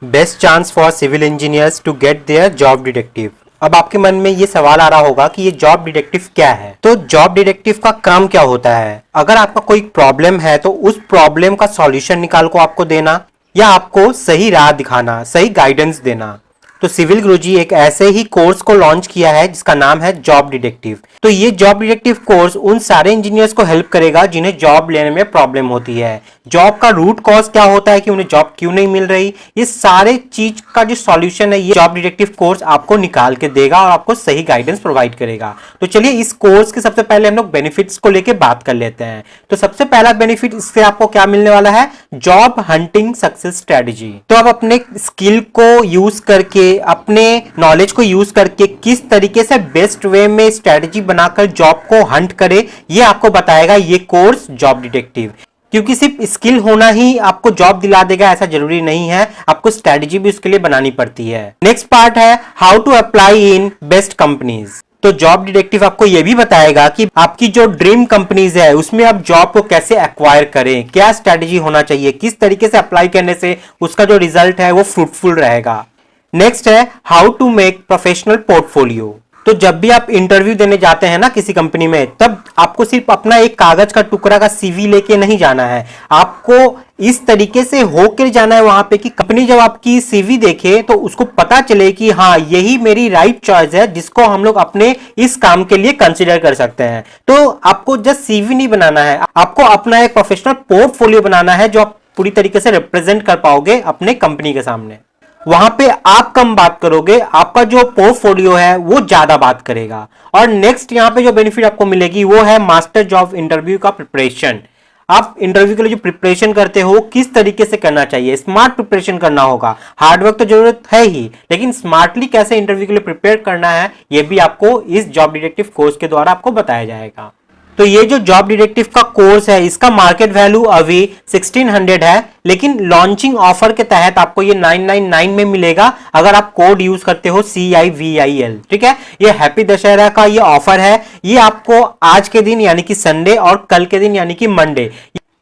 Best chance for civil engineers to get their job detective. अब आपके मन में ये सवाल आ रहा होगा कि ये जॉब डिटेक्टिव क्या है। तो जॉब डिटेक्टिव का काम क्या होता है? अगर आपका कोई प्रॉब्लम है तो उस प्रॉब्लम का सॉल्यूशन निकाल को आपको देना या आपको सही राह दिखाना, सही गाइडेंस देना। तो सिविल गुरुजी एक ऐसे ही कोर्स को लॉन्च किया है जिसका नाम है जॉब डिटेक्टिव। तो ये जॉब डिटेक्टिव कोर्स उन सारे इंजीनियर्स को हेल्प करेगा जिन्हें जॉब लेने में प्रॉब्लम होती है। जॉब का रूट कॉज क्या होता है कि उन्हें जॉब क्यों नहीं मिल रही, ये सारे चीज का जो सॉल्यूशन है ये जॉब डिटेक्टिव कोर्स आपको निकाल के देगा और आपको सही गाइडेंस प्रोवाइड करेगा। तो चलिए इस कोर्स के सबसे पहले हम लोग बेनिफिट्स को लेके बात कर लेते हैं। तो सबसे पहला बेनिफिट इससे आपको क्या मिलने वाला है? Job hunting success strategy. तो आप अपने स्किल को यूज करके, अपने नॉलेज को यूज करके किस तरीके से बेस्ट वे में स्ट्रेटेजी बनाकर जॉब को हंट करे, ये आपको बताएगा ये कोर्स जॉब डिटेक्टिव। क्योंकि सिर्फ स्किल होना ही आपको जॉब दिला देगा ऐसा जरूरी नहीं है, आपको स्ट्रेटेजी भी उसके लिए बनानी पड़ती है। नेक्स्ट पार्ट है how to apply in best companies. तो जॉब डिटेक्टिव आपको यह भी बताएगा कि आपकी जो ड्रीम कंपनीज है उसमें आप जॉब को कैसे एक्वायर करें, क्या स्ट्रेटेजी होना चाहिए, किस तरीके से अप्लाई करने से उसका जो रिजल्ट है वो फ्रूटफुल रहेगा। नेक्स्ट है how to make professional portfolio. तो जब भी आप इंटरव्यू देने जाते हैं ना किसी कंपनी में, तब आपको सिर्फ अपना एक कागज का टुकड़ा का सीवी लेके नहीं जाना है, आपको इस तरीके से होकर जाना है वहां पे कि कंपनी जब आपकी सीवी देखे तो उसको पता चले कि हाँ यही मेरी राइट चॉइस है जिसको हम लोग अपने इस काम के लिए कंसिडर कर सकते हैं। तो आपको जस्ट सीवी नहीं बनाना है, आपको अपना एक प्रोफेशनल पोर्टफोलियो बनाना है जो आप पूरी तरीके से रिप्रेजेंट कर पाओगे अपने कंपनी के सामने। वहां पे आप कम बात करोगे, आपका जो पोर्टफोलियो है वो ज्यादा बात करेगा। और नेक्स्ट यहाँ पे जो बेनिफिट आपको मिलेगी वो है मास्टर जॉब इंटरव्यू का प्रिपरेशन। आप इंटरव्यू के लिए जो प्रिपरेशन करते हो किस तरीके से करना चाहिए, स्मार्ट प्रिपरेशन करना होगा। हार्डवर्क तो जरूरत है ही, लेकिन स्मार्टली कैसे इंटरव्यू के लिए प्रिपेयर करना है ये भी आपको इस जॉब डिटेक्टिव कोर्स के द्वारा आपको बताया जाएगा। तो ये जो जॉब डिटेक्टिव का कोर्स है इसका मार्केट वैल्यू अभी 1600 है, लेकिन लॉन्चिंग ऑफर के तहत आपको ये 999 में मिलेगा अगर आप कोड यूज करते हो CIVIL। ठीक है, ये हैप्पी दशहरा का ये ऑफर है। ये आपको आज के दिन यानी कि संडे और कल के दिन यानी कि मंडे,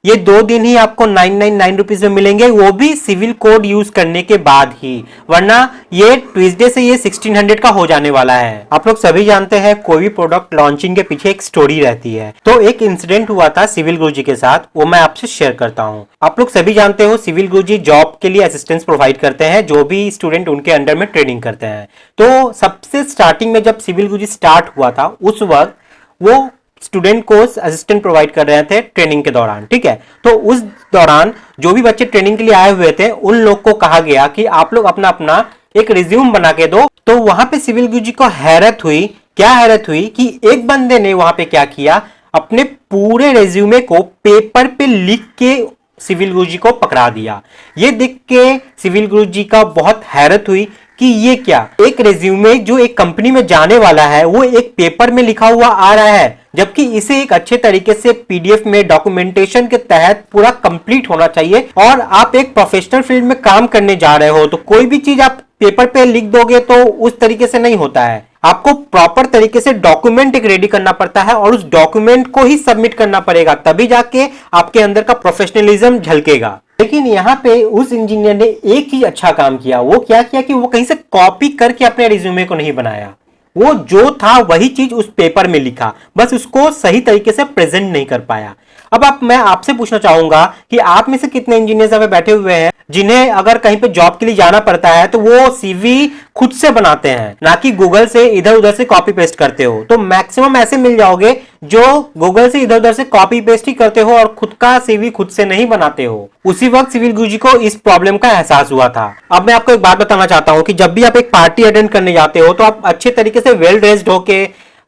ये 2 दिन ही आपको 999 रुपीज में मिलेंगे, वो भी सिविल कोड यूज करने के बाद ही, वरना ये ट्यूसडे से ये 1600 का हो जाने वाला है। आप लोग सभी जानते हैं कोई भी प्रोडक्ट लॉन्चिंग के पीछे एक स्टोरी रहती है। तो एक इंसिडेंट हुआ था सिविल गुरुजी के साथ, वो मैं आपसे शेयर करता हूँ। आप लोग सभी जानते हो सिविल गुरुजी जॉब के लिए असिस्टेंस प्रोवाइड करते हैं, जो भी स्टूडेंट उनके अंडर में ट्रेनिंग करते हैं। तो सबसे स्टार्टिंग में जब सिविल गुरुजी स्टार्ट हुआ था उस वक्त वो स्टूडेंट को असिस्टेंट प्रोवाइड कर रहे थे ट्रेनिंग के दौरान। ठीक है, तो उस दौरान जो भी बच्चे ट्रेनिंग के लिए आए हुए थे उन लोग को कहा गया कि आप लोग अपना अपना एक रिज्यूम बना के दो। तो वहां पे सिविल गुरुजी को हैरत हुई। क्या हैरत हुई कि एक बंदे ने वहां पे क्या किया, अपने पूरे रिज्यूमे को पेपर पे लिख के सिविल गुरुजी को पकड़ा दिया। ये देख के सिविल गुरुजी का बहुत हैरत हुई कि ये क्या, एक रिज्यूमे जो एक कंपनी में जाने वाला है वो एक पेपर में लिखा हुआ आ रहा है, जबकि इसे एक अच्छे तरीके से PDF में डॉक्यूमेंटेशन के तहत पूरा कंप्लीट होना चाहिए। और आप एक प्रोफेशनल फील्ड में काम करने जा रहे हो तो कोई भी चीज आप पेपर पे लिख दोगे तो उस तरीके से नहीं होता है। आपको प्रॉपर तरीके से डॉक्यूमेंट एक रेडी करना पड़ता है और उस डॉक्यूमेंट को ही सबमिट करना पड़ेगा, तभी जाके आपके अंदर का प्रोफेशनलिज्म झलकेगा। लेकिन यहाँ पे उस इंजीनियर ने एक ही अच्छा काम किया। वो क्या किया कि वो कहीं से कॉपी करके अपने रिज्यूमे को नहीं बनाया, वो जो था वही चीज उस पेपर में लिखा, बस उसको सही तरीके से प्रेजेंट नहीं कर पाया। अब मैं आपसे पूछना चाहूंगा कि आप में से कितने इंजीनियर्स यहाँ बैठे हुए हैं जिन्हें अगर कहीं पे जॉब के लिए जाना पड़ता है तो वो CV खुद से बनाते हैं, ना कि गूगल से इधर उधर से कॉपी पेस्ट करते हो। तो मैक्सिमम ऐसे मिल जाओगे जो गूगल से इधर उधर से कॉपी पेस्ट ही करते हो और खुद का CV खुद से नहीं बनाते हो। उसी वक्त सिविल गुरुजी को इस प्रॉब्लम का एहसास हुआ था। अब मैं आपको एक बात बताना चाहता हूं कि जब भी आप एक पार्टी अटेंड करने जाते हो तो आप अच्छे तरीके से वेल ड्रेस्ड होके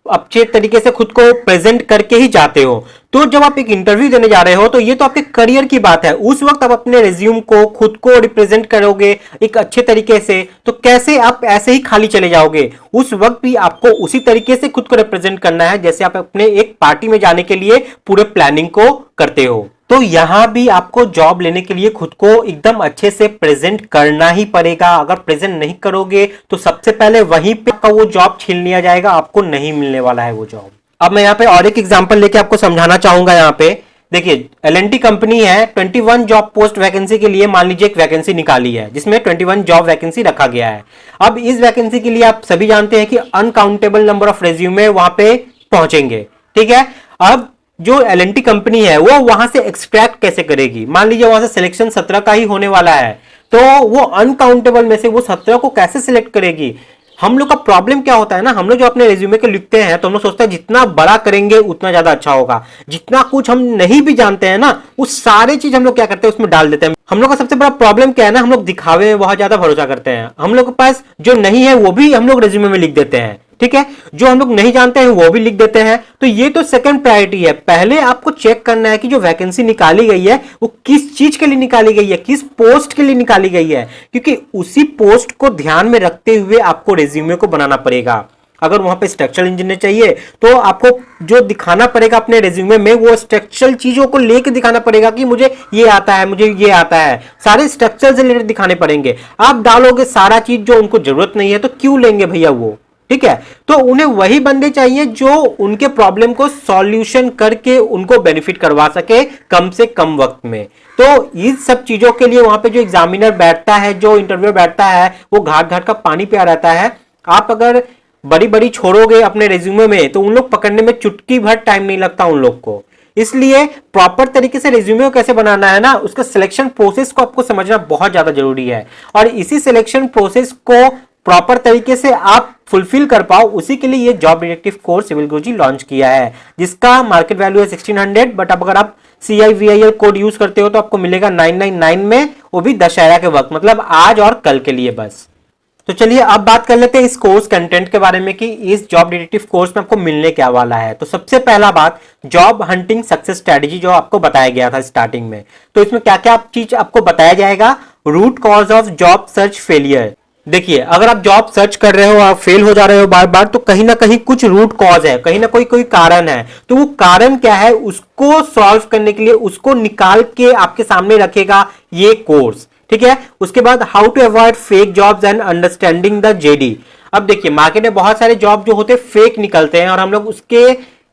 अच्छे तरीके से खुद को प्रेजेंट करके ही जाते हो। तो जब आप एक इंटरव्यू देने जा रहे हो तो ये तो आपके करियर की बात है, उस वक्त आप अपने रिज्यूम को खुद को रिप्रेजेंट करोगे एक अच्छे तरीके से, तो कैसे आप ऐसे ही खाली चले जाओगे? उस वक्त भी आपको उसी तरीके से खुद को रिप्रेजेंट करना है जैसे आप अपने एक पार्टी में जाने के लिए पूरे प्लानिंग को करते हो। तो यहां भी आपको जॉब लेने के लिए खुद को एकदम अच्छे से प्रेजेंट करना ही पड़ेगा। अगर प्रेजेंट नहीं करोगे तो सबसे पहले वहीं पे आपका वो जॉब छीन लिया जाएगा, आपको नहीं मिलने वाला है वो जॉब। अब मैं यहाँ पे और एक एग्जांपल लेके आपको समझाना चाहूंगा यहाँ पे देखिए L&T कंपनी है, 21 जॉब पोस्ट वैकेंसी के लिए मान लीजिए एक वैकेंसी निकाली है जिसमें 21 जॉब वैकेंसी रखा गया है। अब इस वैकेंसी के लिए आप सभी जानते हैं कि अनकाउंटेबल नंबर ऑफ रेज्यूमे वहां पे पहुंचेंगे, ठीक है। अब जो L&T कंपनी है वो वहां से एक्सट्रैक्ट कैसे करेगी, मान लीजिए वहां से सिलेक्शन 17 का ही होने वाला है, तो वो अनकाउंटेबल में से वो 17 को कैसे सिलेक्ट करेगी। हम लोग का प्रॉब्लम क्या होता है ना, हम लोग जो अपने रिज्यूमे को लिखते हैं तो हम लोग सोचते हैं जितना बड़ा करेंगे उतना ज्यादा अच्छा होगा, जितना कुछ हम नहीं भी जानते हैं ना उस सारे चीज हम लोग क्या करते हैं उसमें डाल देते हैं। हम लोग का सबसे बड़ा प्रॉब्लम क्या है ना, हम लोग दिखावे में बहुत ज्यादा भरोसा करते हैं, हम लोग के पास जो नहीं है वो भी हम लोग रिज्यूमे में लिख देते हैं, ठीक है, जो हम लोग नहीं जानते हैं वो भी लिख देते हैं। तो ये तो सेकंड प्रायोरिटी है, पहले आपको चेक करना है कि जो वैकेंसी निकाली गई है वो किस चीज के लिए निकाली गई है, किस पोस्ट के लिए निकाली गई है, क्योंकि उसी पोस्ट को ध्यान में रखते हुए आपको रिज्यूमे को बनाना पड़ेगा। अगर वहां पे स्ट्रक्चरल इंजीनियर चाहिए तो आपको जो दिखाना पड़ेगा अपने रिज्यूमे में वो स्ट्रक्चरल चीजों को लेकर दिखाना पड़ेगा कि मुझे ये आता है, मुझे ये आता है, सारे स्ट्रक्चर से रिलेटेड दिखाने पड़ेंगे। आप डालोगे सारा चीज जो उनको जरूरत नहीं है तो क्यों लेंगे भैया वो, ठीक है। तो उन्हें वही बंदे चाहिए जो उनके प्रॉब्लम को सॉल्यूशन करके उनको बेनिफिट करवा सके कम से कम वक्त में। तो इस सब चीजों के लिए वहां पे जो एग्जामिनर बैठता है, जो इंटरव्यू बैठता है, वो घाट घाट का पानी पिया रहता है। आप अगर बड़ी बड़ी छोड़ोगे अपने रिज्यूमे में तो उन लोग पकड़ने में चुटकी भर टाइम नहीं लगता उन लोग को। इसलिए प्रॉपर तरीके से रिज्यूमे को कैसे बनाना है ना, उसका सिलेक्शन प्रोसेस को आपको समझना बहुत ज्यादा जरूरी है, और इसी सिलेक्शन प्रोसेस को प्रॉपर तरीके से आप फुलफिल कर पाओ उसी के लिए ये जॉब डिटेक्टिव कोर्स सिविल गुरुजी लॉन्च किया है, जिसका मार्केट वैल्यू है 1600, बट अब अगर आप CIVIL कोड यूज करते हो तो आपको मिलेगा 999 में, वो भी दशहरा के वक्त, मतलब आज और कल के लिए बस। तो चलिए अब बात कर लेते हैं इस कोर्स कंटेंट के बारे में कि इस जॉब डिटेक्टिव कोर्स में आपको मिलने क्या वाला है। तो सबसे पहला बात, जॉब हंटिंग सक्सेस स्ट्रेटजी जो आपको बताया गया था स्टार्टिंग में, तो इसमें क्या क्या चीज आपको बताया जाएगा। Root cause of job search failure, देखिए अगर आप जॉब सर्च कर रहे हो, आप फेल हो जा रहे हो बार बार, तो कहीं ना कहीं कुछ रूट कॉज है, कहीं ना कोई कारण है। तो वो कारण क्या है उसको सॉल्व करने के लिए उसको निकाल के आपके सामने रखेगा ये कोर्स, ठीक है। उसके बाद how to avoid fake jobs and understanding the JD। अब देखिए मार्केट में बहुत सारे जॉब जो होते हैं फेक निकलते हैं और हम लोग उसके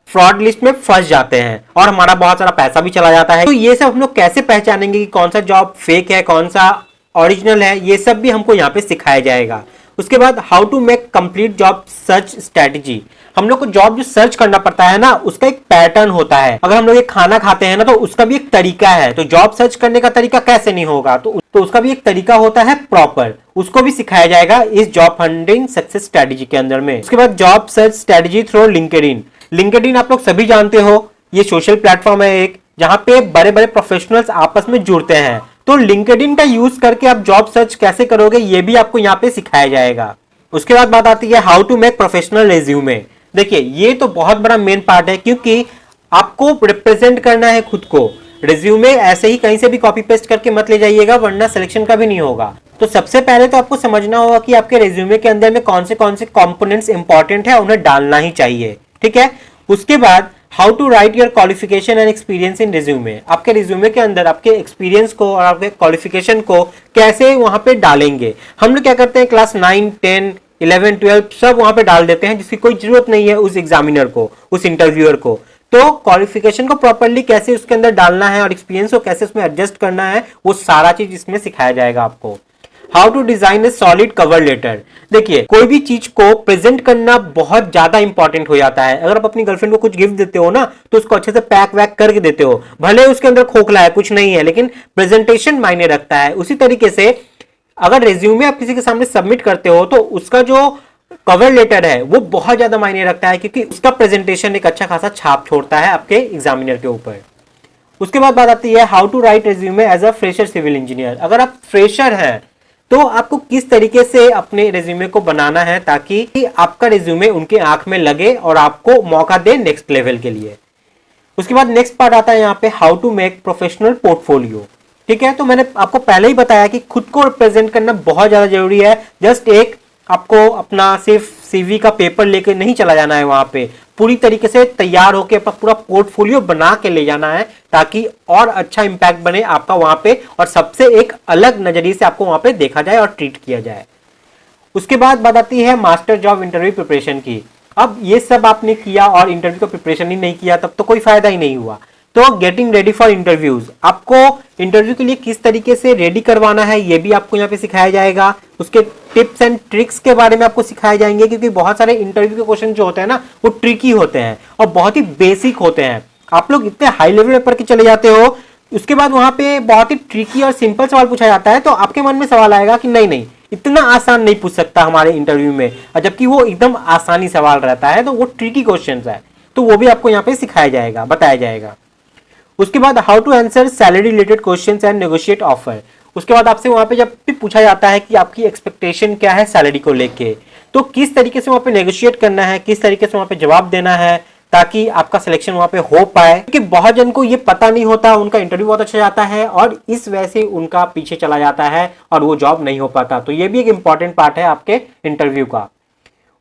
फ्रॉड लिस्ट में फंस जाते हैं और हमारा बहुत सारा पैसा भी चला जाता है। तो ये सब हम लोग कैसे पहचानेंगे कि कौन सा जॉब फेक है, कौन सा ओरिजिनल है, ये सब भी हमको यहाँ पे सिखाया जाएगा। उसके बाद how to make complete job search strategy, हम लोग को जॉब जो सर्च करना पड़ता है ना उसका एक पैटर्न होता है। अगर हम लोग एक खाना खाते हैं ना तो उसका भी एक तरीका है, तो जॉब सर्च करने का तरीका कैसे नहीं होगा, तो उसका भी एक तरीका होता है प्रॉपर, उसको भी सिखाया जाएगा इस जॉब हंटिंग सक्सेस स्ट्रेटजी के अंदर में। उसके बाद job search strategy through LinkedIn. LinkedIn आप लोग सभी जानते हो, ये सोशल प्लेटफॉर्म है एक जहां पे बड़े बड़े प्रोफेशनल्स आपस में जुड़ते हैं। तो लिंक्डइन का यूज करके आप जॉब सर्च कैसे करोगे ये भी आपको यहाँ पे सिखाया जाएगा। उसके बाद बात आती है how to make professional resume. देखिए ये तो बहुत बड़ा मेन पार्ट है, क्योंकि आपको रिप्रेजेंट करना है खुद को। रेज्यूमे ऐसे ही कहीं से भी कॉपी पेस्ट करके मत ले जाइएगा, वरना सिलेक्शन का भी नहीं होगा। तो सबसे पहले तो आपको समझना होगा कि आपके रेज्यूमे के अंदर में कौन से कंपोनेंट्स इंपॉर्टेंट है, उन्हें डालना ही चाहिए, ठीक है। उसके बाद how to write your qualification and experience in resume. आपके रिज्यूमे के अंदर आपके एक्सपीरियंस को और आपके क्वालिफिकेशन को कैसे वहां पे डालेंगे। हम लोग क्या करते हैं क्लास 9, 10, 11, 12 सब वहां पे डाल देते हैं, जिसकी कोई जरूरत नहीं है उस एग्जामिनर को, उस इंटरव्यूअर को। तो क्वालिफिकेशन को प्रॉपर्ली कैसे उसके अंदर डालना है और एक्सपीरियंस को कैसे उसमें एडजस्ट करना है, वो सारा चीज इसमें सिखाया जाएगा आपको। How to design a solid cover letter. देखिए कोई भी चीज को प्रेजेंट करना बहुत ज्यादा इंपॉर्टेंट हो जाता है। अगर आप अपनी गर्लफ्रेंड को कुछ गिफ्ट देते हो ना तो उसको अच्छे से पैक वैक करके देते हो, भले उसके अंदर खोखला है कुछ नहीं है, लेकिन प्रेजेंटेशन मायने रखता है। उसी तरीके से अगर रेज्यूमे आप किसी के सामने सबमिट करते हो तो उसका जो कवर लेटर है वो बहुत ज्यादा मायने रखता है, क्योंकि उसका प्रेजेंटेशन एक अच्छा खासा छाप छोड़ता है आपके एग्जामिनर के ऊपर। उसके बाद बात आती है how to write resume as a fresher civil engineer. अगर आप फ्रेशर हैं तो आपको किस तरीके से अपने रेज्यूमे को बनाना है ताकि आपका रेज्यूमे उनके आंख में लगे और आपको मौका दे नेक्स्ट लेवल के लिए। उसके बाद नेक्स्ट पार्ट आता है यहाँ पे how to make professional portfolio. ठीक है, तो मैंने आपको पहले ही बताया कि खुद को रिप्रेजेंट करना बहुत ज्यादा जरूरी है। जस्ट एक आपको अपना सिर्फ CV का पेपर लेके नहीं चला जाना है, वहां पे पूरी तरीके से तैयार होकर अपना पूरा पोर्टफोलियो बना के ले जाना है ताकि और अच्छा इंपैक्ट बने आपका वहां पे और सबसे एक अलग नजरिए से आपको वहां पे देखा जाए और ट्रीट किया जाए। उसके बाद बात आती है मास्टर जॉब इंटरव्यू प्रिपरेशन की। अब ये सब आपने किया और इंटरव्यू का प्रिपरेशन ही नहीं किया तब तो कोई फायदा ही नहीं हुआ। तो गेटिंग रेडी फॉर इंटरव्यूज, आपको इंटरव्यू के लिए किस तरीके से रेडी करवाना है ये भी आपको यहाँ पे सिखाया जाएगा। उसके टिप्स एंड ट्रिक्स के बारे में आपको सिखाए जाएंगे, क्योंकि बहुत सारे इंटरव्यू के क्वेश्चन जो होते हैं ना वो ट्रिकी होते हैं और बहुत ही बेसिक होते हैं। आप लोग इतने हाई लेवल में पढ़ के चले जाते हो, उसके बाद वहां पे बहुत ही ट्रिकी और सिंपल सवाल पूछा जाता है, तो आपके मन में सवाल आएगा कि नहीं नहीं इतना आसान नहीं पूछ सकता हमारे इंटरव्यू में, और जबकि वो एकदम आसानी सवाल रहता है, तो वो ट्रिकी क्वेश्चन है, तो वो भी आपको यहाँ पे सिखाया जाएगा, बताया जाएगा। उसके बाद how to answer salary related questions and negotiate offer. उसके बाद आपसे वहां पे जब भी पूछा जाता है कि आपकी एक्सपेक्टेशन क्या है सैलरी को लेके, तो किस तरीके से वहां पे नेगोशिएट करना है, किस तरीके से वहां पे जवाब देना है ताकि आपका सिलेक्शन वहां पे हो पाए। क्योंकि बहुत जन को ये पता नहीं होता, उनका इंटरव्यू बहुत अच्छा जाता है और इस वजह से उनका पीछे चला जाता है और वो जॉब नहीं हो पाता। तो ये भी एक इंपॉर्टेंट पार्ट है आपके इंटरव्यू का।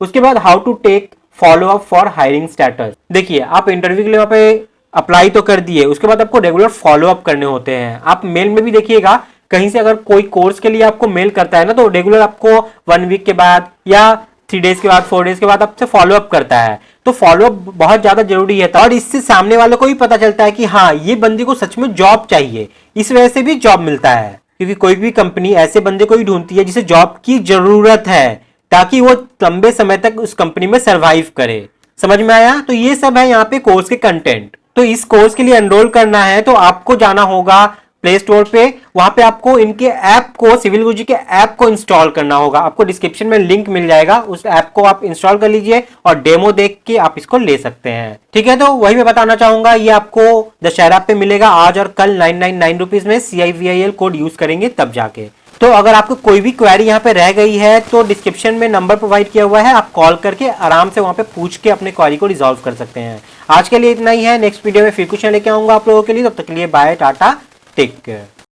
उसके बाद how to take follow up for hiring status. देखिए आप इंटरव्यू के लिए वहां पे अप्लाई तो कर दिए, उसके बाद आपको रेगुलर फॉलो अप करने होते हैं। आप मेल में भी देखिएगा, कहीं से अगर कोई कोर्स के लिए आपको मेल करता है ना, तो रेगुलर आपको 1 वीक के बाद या 3 डेज के बाद 4 डेज के बाद आपसे फॉलो अप करता है। तो फॉलो अप बहुत ज्यादा जरूरी है, और इससे सामने वाले को भी पता चलता है कि हाँ ये बंदे को सच में जॉब चाहिए, इस वजह से भी जॉब मिलता है। क्योंकि कोई भी कंपनी ऐसे बंदे को ही ढूंढती है जिसे जॉब की जरूरत है, ताकि वो लंबे समय तक उस कंपनी में सरवाइव करे। समझ में आया? तो ये सब है यहाँ पे कोर्स के कंटेंट। तो इस कोर्स के लिए एनरोल करना है तो आपको जाना होगा प्ले स्टोर पे, वहां पे आपको इनके ऐप को, सिविल गुरुजी के ऐप को इंस्टॉल करना होगा। आपको डिस्क्रिप्शन में लिंक मिल जाएगा, उस ऐप को आप इंस्टॉल कर लीजिए और डेमो देख के आप इसको ले सकते हैं। ठीक है, तो वही मैं बताना चाहूंगा, ये आपको दशहरा पे मिलेगा आज और कल 999 रुपीज में। CIVIL कोड यूज करेंगे तब जाके। तो अगर आपको कोई भी क्वेरी यहाँ पे रह गई है तो डिस्क्रिप्शन में नंबर प्रोवाइड किया हुआ है, आप कॉल करके आराम से वहां पे पूछ के अपने क्वेरी को रिजॉल्व कर सकते हैं। आज के लिए इतना ही है, नेक्स्ट वीडियो में फिर कुछ लेके आऊंगा आप लोगों के लिए। तब तक के लिए बाय, टाटा, टेक केयर।